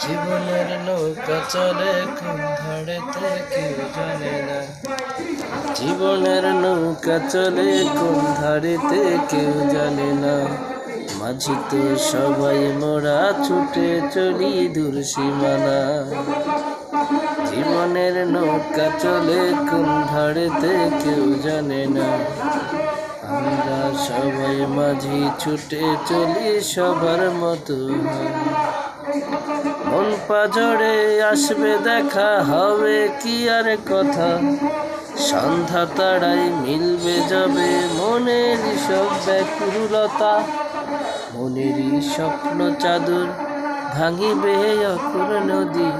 জীবনের নৌকা চলে কোন ধারেতে কেউ জানে না, জীবনের নৌকা চলে কোন ধারেতে কেউ জানে না। মাঝি তো সবাই মোরা ছুটে চলি দূর সীমানা। জীবনের নৌকা চলে কোন ধারেতে কেউ জানে না। আমরা সবাই মাঝি ছুটে চলি সবার মতো। মন পাজরে আসবে দেখা, হবে কি আর কথা। সন্ধ্যা তারাই মিলবে যাবে মনের সব ব্যাকুলতা। মনেরই স্বপ্ন চাদর ভাঙিবে অকুল নদী,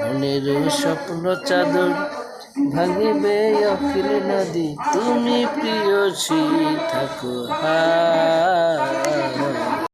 মনের স্বপ্ন চাদর ভাঙিবে অকুল নদী। তুমি প্রিয়সী থাকো হায়।